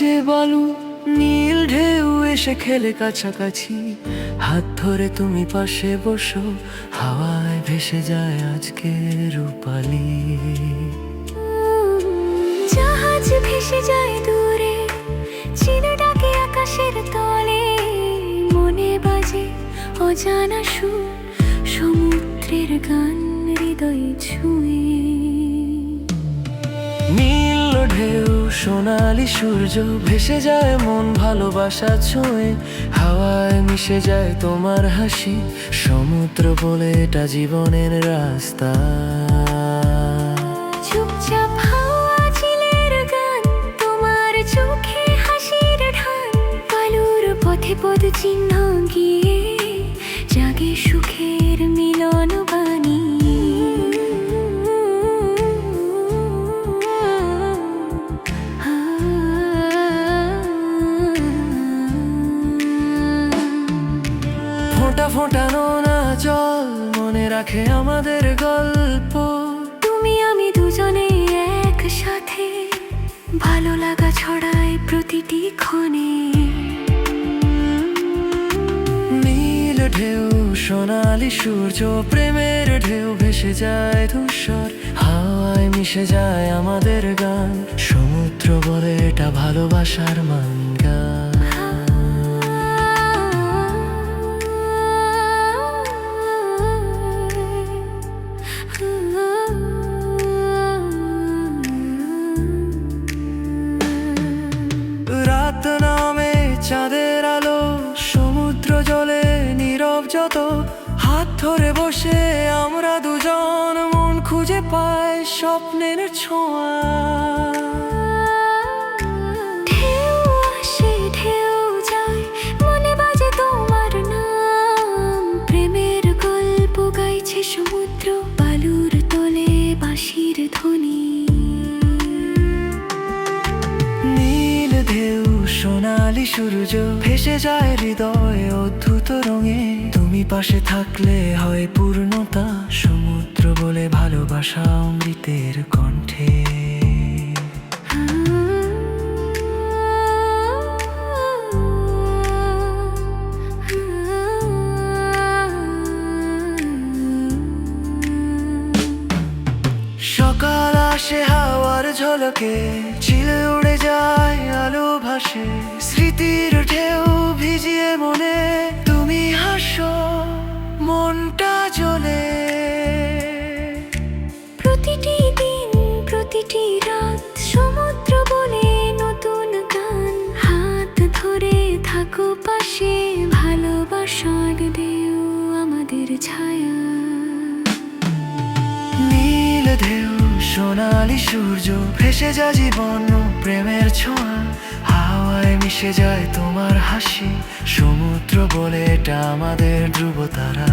ভাসে বালু, নীল ঢেউ এসে খেলে কাছাকাছি। হাত ধরে তুমি পাশে বসো, হাওয়ায় ভেসে যায় আজকে রূপালি। জাহাজ ভেসে যায় দূরে, চিনে ডাকে আকাশের তলে। মনে বাজে অজানা সুর, সমুদ্রের গান হৃদয় ছুঁয়ে। নীল ঢেউ সোনালি সূর্য ভেসে যায় মন ভালোবাসা ছুঁয়ে। হাওয়ায় মিশে যায় তোমার হাসি, সমুদ্র বলে এটা জীবনের রাস্তা। চুপচাপ হাওয়া চিলের গান, তোমার চোখে হাসির ঢান। বালুর পথে পদ চিহ্ন গিয়ে জাগে সুখের মিলন বাণী। ফোঁটা ফোঁটা নোনা জল মনে রাখে আমাদের গল্প। তুমি আমি দুজনে একসাথে, ভালো লাগা ছড়ায় প্রতিটি ক্ষণে। নীল ঢেউ সোনালি সূর্য, প্রেমের ঢেউ ভেসে যায় ধূসর। হাওয়ায় মিশে যায় আমাদের গান, সমুদ্র বলে এটা ভালোবাসার মান গান। রাত নামে চাঁদের আলো, সমুদ্র জলে নীরব যত। হাত ধরে বসে আমরা দুজন, মন খুঁজে পায় স্বপ্নের ছোঁয়া। ঢেউ আসে ঢেউ যায়, মনে বাজে তোমার নাম। প্রেমের গল্প গাইছে সমুদ্র, বালুর তলে বাঁশির ধ্বনি। নীল ঢেউ সোনালি সূর্য ভেসে যায় হৃদয়ে অদ্ভুত রঙে। তুমি পাশে থাকলে হয় পূর্ণতা, সমুদ্র বলে ভালোবাসা অমৃতের কণ্ঠে। সকাল আসে হাওয়ার ঝলকে, চিলে উড়ে যায় আলো ভাসে। স্মৃতির ঢেউ ভিজিয়ে মনে, তুমি হাসো মনটা জ্বলে। প্রতিটি দিন প্রতিটি রাত, সমুদ্র বলে নতুন গান। হাত ধরে থাকো পাশে, ভালোবাসার ঢেউ আমাদের ছায়া। নীল ঢেউ সোনালি সূর্য ভেসে যায় জীবন ও প্রেমের ছোঁয়া। হাওয়ায় মিশে যায় তোমার হাসি, সমুদ্র বলে এটা আমাদের ধ্রুবতারা।